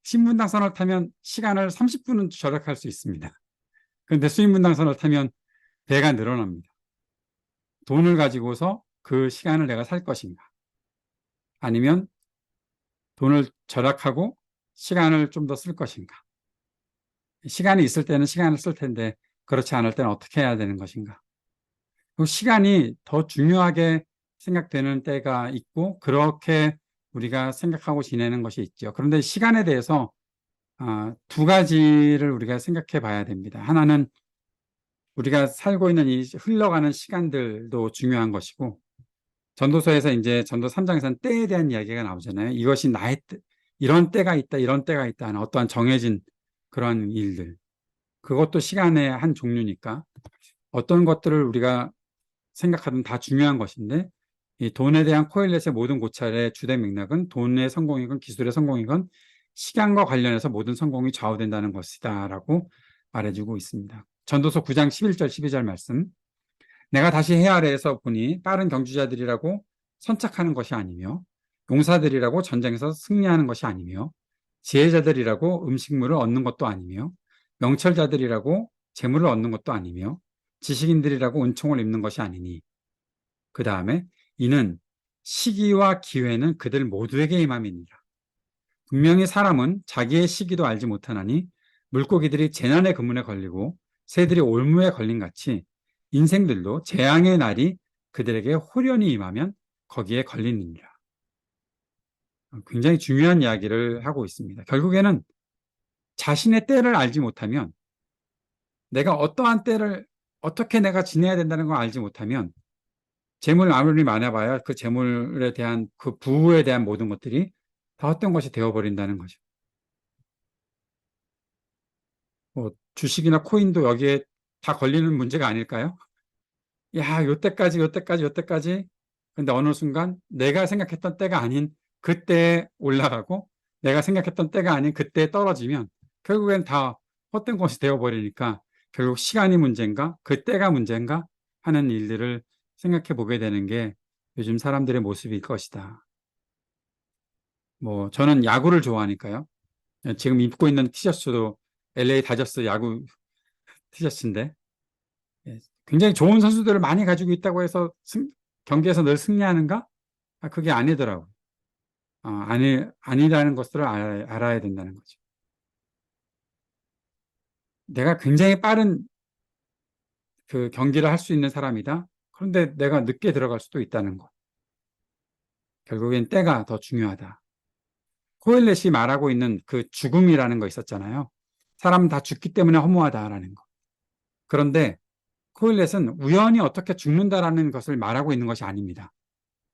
Speaker 1: 신분당선을 타면 시간을 30분은 절약할 수 있습니다. 그런데 수인분당선을 타면 배가 늘어납니다. 돈을 가지고서 그 시간을 내가 살 것인가, 아니면 돈을 절약하고 시간을 좀 더 쓸 것인가. 시간이 있을 때는 시간을 쓸 텐데 그렇지 않을 때는 어떻게 해야 되는 것인가. 시간이 더 중요하게 생각되는 때가 있고 그렇게 우리가 생각하고 지내는 것이 있죠. 그런데 시간에 대해서 두 가지를 우리가 생각해 봐야 됩니다. 하나는 우리가 살고 있는 이 흘러가는 시간들도 중요한 것이고, 전도서에서 이제 전도 3장에서는 때에 대한 이야기가 나오잖아요. 이것이 나의 때, 이런 때가 있다, 이런 때가 있다 하는 어떠한 정해진 그런 일들. 그것도 시간의 한 종류니까 어떤 것들을 우리가 생각하든 다 중요한 것인데, 이 돈에 대한 코일렛의 모든 고찰의 주된 맥락은 돈의 성공이건 기술의 성공이건 시간과 관련해서 모든 성공이 좌우된다는 것이다라고 말해주고 있습니다. 전도서 9장 11절 12절 말씀. 내가 다시 해 아래에서 보니 빠른 경주자들이라고 선착하는 것이 아니며 용사들이라고 전쟁에서 승리하는 것이 아니며 지혜자들이라고 음식물을 얻는 것도 아니며 명철자들이라고 재물을 얻는 것도 아니며 지식인들이라고 은총을 입는 것이 아니니, 그 다음에 이는 시기와 기회는 그들 모두에게 임함이니라. 분명히 사람은 자기의 시기도 알지 못하나니 물고기들이 재난의 그물에 걸리고 새들이 올무에 걸린 같이 인생들도 재앙의 날이 그들에게 홀연히 임하면 거기에 걸리느니라. 굉장히 중요한 이야기를 하고 있습니다. 결국에는 자신의 때를 알지 못하면, 내가 어떠한 때를 어떻게 내가 지내야 된다는 걸 알지 못하면 재물 아무리 많아봐야 그 재물에 대한 그 부에 대한 모든 것들이 다 헛된 것이 되어버린다는 거죠. 뭐 주식이나 코인도 여기에 다 걸리는 문제가 아닐까요? 야, 요때까지. 근데 어느 순간 내가 생각했던 때가 아닌 그때에 올라가고 내가 생각했던 때가 아닌 그때에 떨어지면 결국엔 다 헛된 것이 되어버리니까 결국 시간이 문제인가? 그때가 문제인가? 하는 일들을 생각해 보게 되는 게 요즘 사람들의 모습일 것이다. 뭐 저는 야구를 좋아하니까요. 지금 입고 있는 티셔츠도 LA 다저스 야구 티셔츠인데, 굉장히 좋은 선수들을 많이 가지고 있다고 해서 경기에서 늘 승리하는가? 그게 아니더라고요. 아니라는 것을 알아야 된다는 거죠. 내가 굉장히 빠른 그 경기를 할 수 있는 사람이다. 그런데 내가 늦게 들어갈 수도 있다는 것. 결국엔 때가 더 중요하다. 코엘렛이 말하고 있는 그 죽음이라는 거 있었잖아요. 사람은 다 죽기 때문에 허무하다라는 거. 그런데 코엘렛은 우연히 어떻게 죽는다라는 것을 말하고 있는 것이 아닙니다.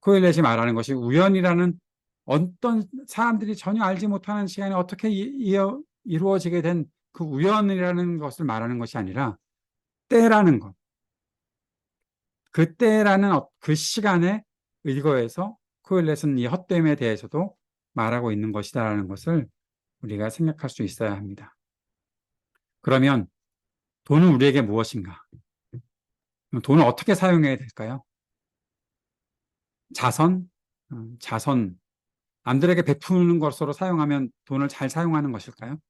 Speaker 1: 코엘렛이 말하는 것이 우연이라는 어떤 사람들이 전혀 알지 못하는 시간에 어떻게 이루어지게 된 그 우연이라는 것을 말하는 것이 아니라 때라는 것. 그 때라는 그 시간에 의거해서 코엘렛은 이 헛됨에 대해서도 말하고 있는 것이다라는 것을 우리가 생각할 수 있어야 합니다. 그러면 돈은 우리에게 무엇인가? 돈을 어떻게 사용해야 될까요? 자선, 남들에게 베푸는 것으로 사용하면 돈을 잘 사용하는 것일까요?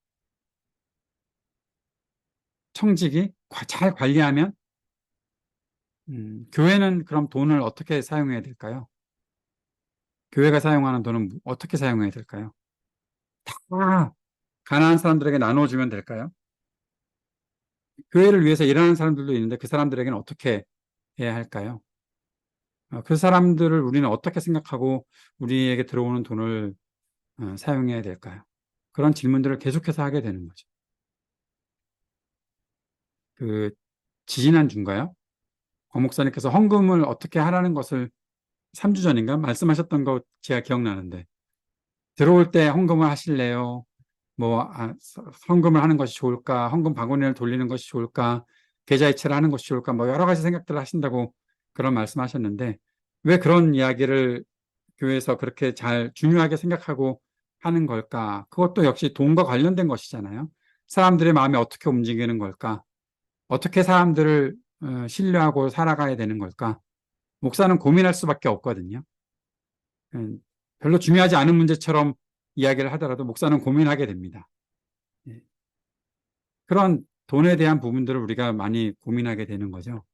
Speaker 1: 청지기 잘 관리하면 교회는 그럼 돈을 어떻게 사용해야 될까요? 교회가 사용하는 돈은 어떻게 사용해야 될까요? 다 가난한 사람들에게 나눠주면 될까요? 교회를 위해서 일하는 사람들도 있는데 그 사람들에게는 어떻게 해야 할까요? 그 사람들을 우리는 어떻게 생각하고 우리에게 들어오는 돈을 사용해야 될까요? 그런 질문들을 계속해서 하게 되는 거죠. 그 지지난주인가요? 권 목사님께서 헌금을 어떻게 하라는 것을 3주 전인가 말씀하셨던 거 제가 기억나는데, 들어올 때 헌금을 하실래요? 뭐 헌금을 하는 것이 좋을까? 헌금 바구니를 돌리는 것이 좋을까? 계좌이체를 하는 것이 좋을까? 뭐 여러 가지 생각들을 하신다고 그런 말씀하셨는데, 왜 그런 이야기를 교회에서 그렇게 잘 중요하게 생각하고 하는 걸까? 그것도 역시 돈과 관련된 것이잖아요. 사람들의 마음이 어떻게 움직이는 걸까? 어떻게 사람들을 신뢰하고 살아가야 되는 걸까? 목사는 고민할 수밖에 없거든요. 별로 중요하지 않은 문제처럼 이야기를 하더라도 목사는 고민하게 됩니다. 예. 그런 돈에 대한 부분들을 우리가 많이 고민하게 되는 거죠.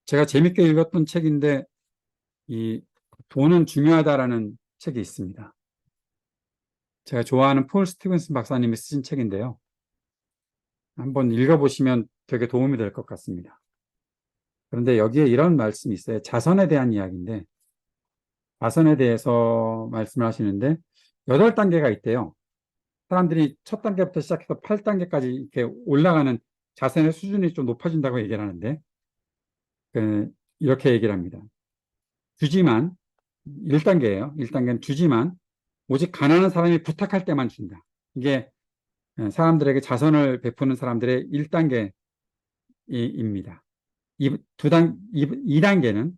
Speaker 1: 제가 재밌게 읽었던 책인데, 이 돈은 중요하다라는 책이 있습니다. 제가 좋아하는 폴 스티븐슨 박사님이 쓰신 책인데요. 한번 읽어보시면 되게 도움이 될 것 같습니다. 그런데 여기에 이런 말씀이 있어요. 자선에 대한 이야기인데, 자선에 대해서 말씀을 하시는데, 8단계가 있대요. 사람들이 첫 단계부터 시작해서 8단계까지 이렇게 올라가는 자선의 수준이 좀 높아진다고 얘기를 하는데, 이렇게 얘기를 합니다. 주지만, 1단계예요. 1단계는 주지만, 오직 가난한 사람이 부탁할 때만 준다. 이게 사람들에게 자선을 베푸는 사람들의 1단계입니다. 2단계는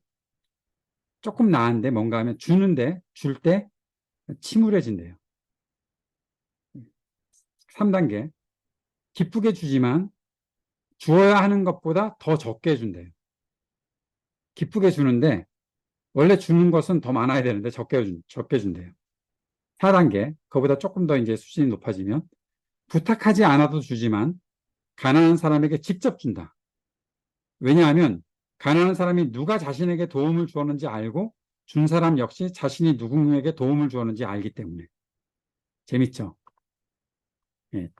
Speaker 1: 조금 나은데 뭔가 하면 주는데, 줄 때 침울해진대요. 3단계, 기쁘게 주지만 주어야 하는 것보다 더 적게 준대요. 기쁘게 주는데 원래 주는 것은 더 많아야 되는데 적게 준대요. 4단계, 그거보다 조금 더 이제 수준이 높아지면 부탁하지 않아도 주지만 가난한 사람에게 직접 준다. 왜냐하면 가난한 사람이 누가 자신에게 도움을 주었는지 알고 준 사람 역시 자신이 누구에게 도움을 주었는지 알기 때문에. 재밌죠? 예.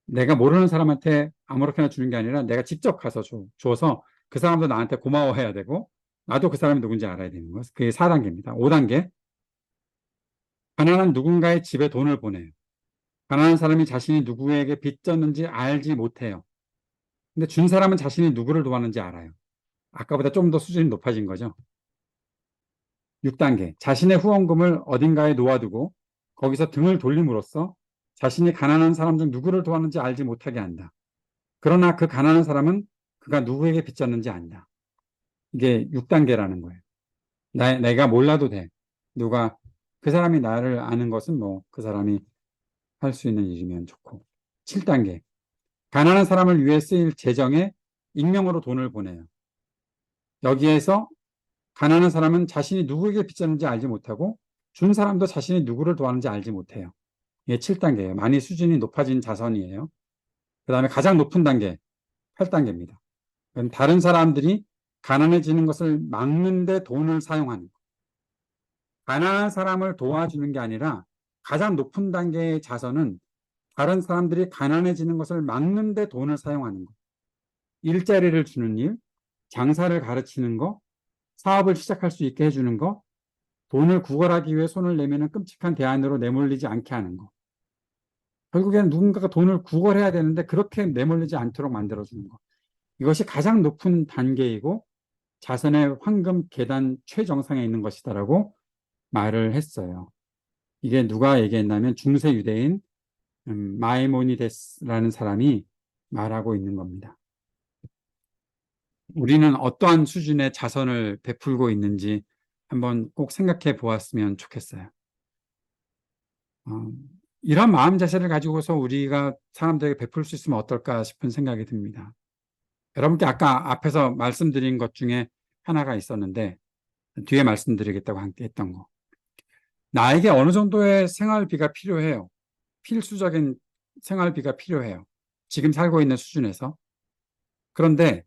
Speaker 1: 내가 모르는 사람한테 아무렇게나 주는 게 아니라 내가 직접 가서 줘서 그 사람도 나한테 고마워해야 되고 나도 그 사람이 누군지 알아야 되는 거. 그게 4단계입니다. 5단계. 가난한 누군가의 집에 돈을 보내요. 가난한 사람이 자신이 누구에게 빚졌는지 알지 못해요. 근데 준 사람은 자신이 누구를 도왔는지 알아요. 아까보다 좀 더 수준이 높아진 거죠. 6단계. 자신의 후원금을 어딘가에 놓아두고 거기서 등을 돌림으로써 자신이 가난한 사람 중 누구를 도왔는지 알지 못하게 한다. 그러나 그 가난한 사람은 그가 누구에게 빚졌는지 안다. 이게 6단계라는 거예요. 내가 몰라도 돼. 그 사람이 나를 아는 것은 뭐 그 사람이 할 수 있는 일이면 좋고. 7단계. 가난한 사람을 위해 쓰일 재정에 익명으로 돈을 보내요. 여기에서 가난한 사람은 자신이 누구에게 빚졌는지 알지 못하고 준 사람도 자신이 누구를 도왔는지 알지 못해요. 이게 7단계예요. 많이 수준이 높아진 자선이에요. 그 다음에 가장 높은 단계, 8단계입니다. 다른 사람들이 가난해지는 것을 막는 데 돈을 사용하는 것. 가난한 사람을 도와주는 게 아니라 가장 높은 단계의 자선은 다른 사람들이 가난해지는 것을 막는 데 돈을 사용하는 것. 일자리를 주는 일, 장사를 가르치는 거, 사업을 시작할 수 있게 해주는 거, 돈을 구걸하기 위해 손을 내미는 끔찍한 대안으로 내몰리지 않게 하는 거. 결국에는 누군가가 돈을 구걸해야 되는데 그렇게 내몰리지 않도록 만들어주는 거. 이것이 가장 높은 단계이고 자선의 황금 계단 최정상에 있는 것이다라고 말을 했어요. 이게 누가 얘기했냐면 중세 유대인 마이모니데스라는 사람이 말하고 있는 겁니다. 우리는 어떠한 수준의 자선을 베풀고 있는지 한번 꼭 생각해 보았으면 좋겠어요. 이런 마음 자세를 가지고서 우리가 사람들에게 베풀 수 있으면 어떨까 싶은 생각이 듭니다. 여러분께 아까 앞에서 말씀드린 것 중에 하나가 있었는데 뒤에 말씀드리겠다고 함께 했던 거. 나에게 어느 정도의 생활비가 필요해요. 필수적인 생활비가 필요해요. 지금 살고 있는 수준에서. 그런데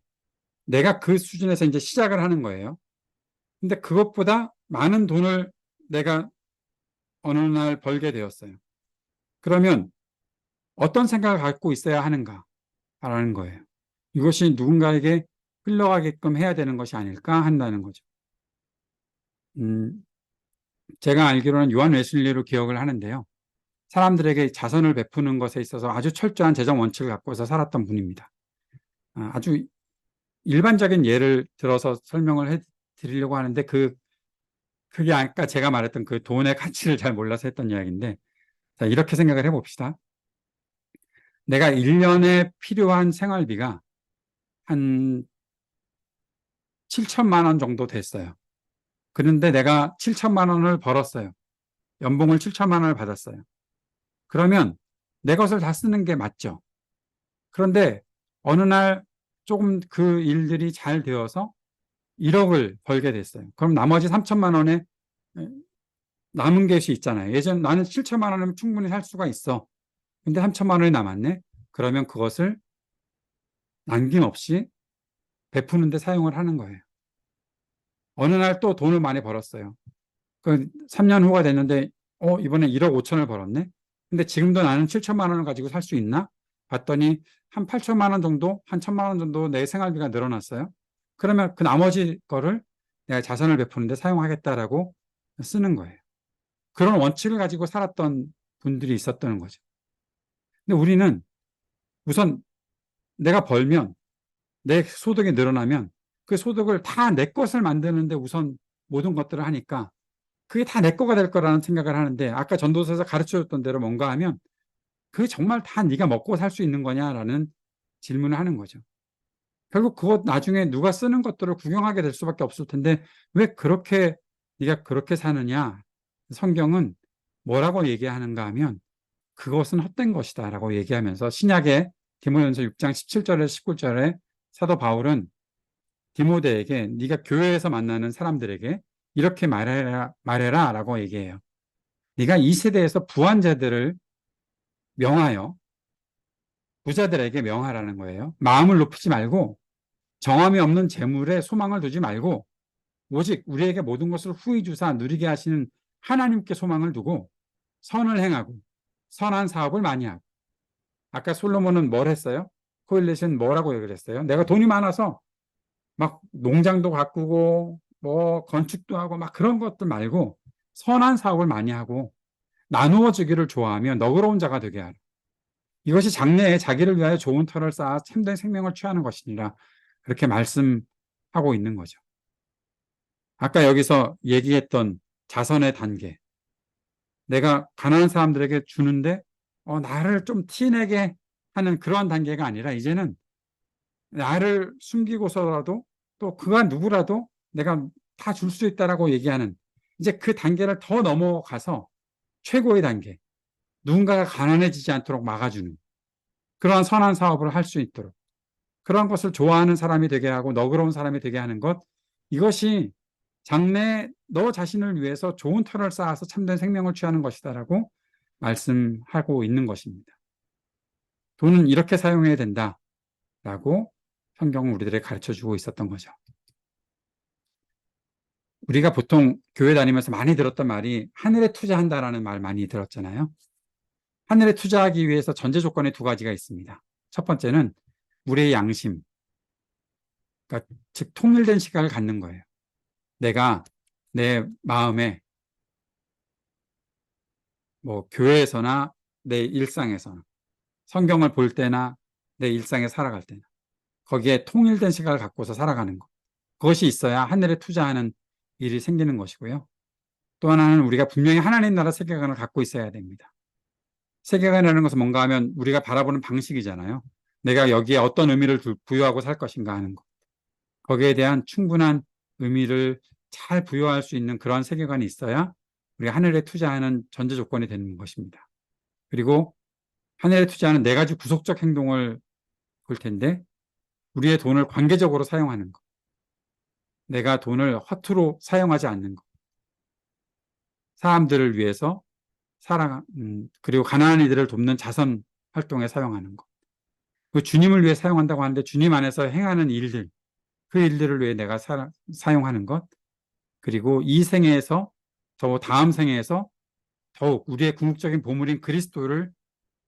Speaker 1: 내가 그 수준에서 이제 시작을 하는 거예요. 근데 그것보다 많은 돈을 내가 어느 날 벌게 되었어요. 그러면 어떤 생각을 갖고 있어야 하는가라는 거예요. 이것이 누군가에게 흘러가게끔 해야 되는 것이 아닐까 한다는 거죠. 제가 알기로는 요한 웨슬리로 기억을 하는데요. 사람들에게 자선을 베푸는 것에 있어서 아주 철저한 재정 원칙을 갖고서 살았던 분입니다. 아주 일반적인 예를 들어서 설명을 해드리려고 하는데 그게 아까 제가 말했던 그 돈의 가치를 잘 몰라서 했던 이야기인데, 자, 이렇게 생각을 해봅시다. 내가 1년에 필요한 생활비가 한 7천만 원 정도 됐어요. 그런데 내가 7천만 원을 벌었어요. 연봉을 7천만 원을 받았어요. 그러면 내 것을 다 쓰는 게 맞죠. 그런데 어느 날 조금 그 일들이 잘 되어서 1억을 벌게 됐어요. 그럼 나머지 3천만 원에 남은 것이 있잖아요. 예전 나는 7천만 원이면 충분히 살 수가 있어. 근데 3천만 원이 남았네. 그러면 그것을 남김없이 베푸는 데 사용을 하는 거예요. 어느 날 또 돈을 많이 벌었어요. 그 3년 후가 됐는데 이번에 1억 5천을 벌었네. 근데 지금도 나는 7천만 원을 가지고 살 수 있나? 봤더니 한 8천만 원 정도, 한 1천만 원 정도 내 생활비가 늘어났어요. 그러면 그 나머지 거를 내가 자선을 베푸는데 사용하겠다라고 쓰는 거예요. 그런 원칙을 가지고 살았던 분들이 있었던 거죠. 근데 우리는 우선 내가 벌면 내 소득이 늘어나면 그 소득을 다 내 것을 만드는데 우선 모든 것들을 하니까 그게 다 내 거가 될 거라는 생각을 하는데, 아까 전도서에서 가르쳐줬던 대로 뭔가 하면 그게 정말 다 네가 먹고 살 수 있는 거냐라는 질문을 하는 거죠. 결국 그것 나중에 누가 쓰는 것들을 구경하게 될 수밖에 없을 텐데 왜 그렇게 네가 그렇게 사느냐. 성경은 뭐라고 얘기하는가 하면 그것은 헛된 것이다 라고 얘기하면서, 신약의 디모데전서 6장 17절에 19절에 사도 바울은 디모데에게 네가 교회에서 만나는 사람들에게 이렇게 말해라 라고 얘기해요. 네가 이 세대에서 부한 자들을 명하여 부자들에게 명하라는 거예요. 마음을 높이지 말고 정함이 없는 재물에 소망을 두지 말고 오직 우리에게 모든 것을 후히 주사 누리게 하시는 하나님께 소망을 두고 선을 행하고 선한 사업을 많이 하고. 아까 솔로몬은 뭘 했어요? 코일렛은 뭐라고 얘기를 했어요? 내가 돈이 많아서 막 농장도 가꾸고 뭐 건축도 하고 막 그런 것들 말고 선한 사업을 많이 하고 나누어 주기를 좋아하며 너그러운 자가 되게 하라. 이것이 장래에 자기를 위하여 좋은 터를 쌓아 참된 생명을 취하는 것이니라. 그렇게 말씀하고 있는 거죠. 아까 여기서 얘기했던 자선의 단계. 내가 가난한 사람들에게 주는데 나를 좀 티내게 하는 그러한 단계가 아니라 이제는 나를 숨기고서라도 또 그가 누구라도 내가 다 줄 수 있다라고 얘기하는, 이제 그 단계를 더 넘어가서 최고의 단계, 누군가가 가난해지지 않도록 막아주는 그러한 선한 사업을 할 수 있도록, 그러한 것을 좋아하는 사람이 되게 하고 너그러운 사람이 되게 하는 것, 이것이 장래에 너 자신을 위해서 좋은 터를 쌓아서 참된 생명을 취하는 것이다라고 말씀하고 있는 것입니다. 돈은 이렇게 사용해야 된다라고 성경은 우리들에게 가르쳐주고 있었던 거죠. 우리가 보통 교회 다니면서 많이 들었던 말이 하늘에 투자한다라는 말 많이 들었잖아요. 하늘에 투자하기 위해서 전제 조건이 2가지가 있습니다. 첫 번째는 우리의 양심, 그러니까 즉 통일된 시각을 갖는 거예요. 내가 내 마음에 뭐 교회에서나 내 일상에서나 성경을 볼 때나 내 일상에 살아갈 때나 거기에 통일된 시각을 갖고서 살아가는 것, 그것이 있어야 하늘에 투자하는 일이 생기는 것이고요. 또 하나는 우리가 분명히 하나님 나라 세계관을 갖고 있어야 됩니다. 세계관이라는 것은 뭔가 하면 우리가 바라보는 방식이잖아요. 내가 여기에 어떤 의미를 부여하고 살 것인가 하는 것. 거기에 대한 충분한 의미를 잘 부여할 수 있는 그런 세계관이 있어야 우리가 하늘에 투자하는 전제 조건이 되는 것입니다. 그리고 하늘에 투자하는 4가지 구속적 행동을 볼 텐데, 우리의 돈을 관계적으로 사용하는 것, 내가 돈을 허투루 사용하지 않는 것, 사람들을 위해서 그리고 가난한 이들을 돕는 자선 활동에 사용하는 것. 그 주님을 위해 사용한다고 하는데 주님 안에서 행하는 일들, 그 일들을 위해 내가 사용하는 것. 그리고 이 생애에서, 저 다음 생애에서 더욱 우리의 궁극적인 보물인 그리스도를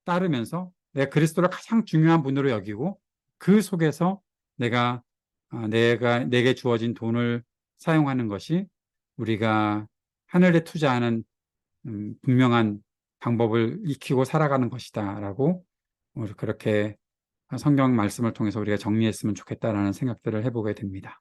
Speaker 1: 따르면서 내가 그리스도를 가장 중요한 분으로 여기고 그 속에서 내게 주어진 돈을 사용하는 것이 우리가 하늘에 투자하는 분명한 방법을 익히고 살아가는 것이다라고 그렇게 성경 말씀을 통해서 우리가 정리했으면 좋겠다라는 생각들을 해보게 됩니다.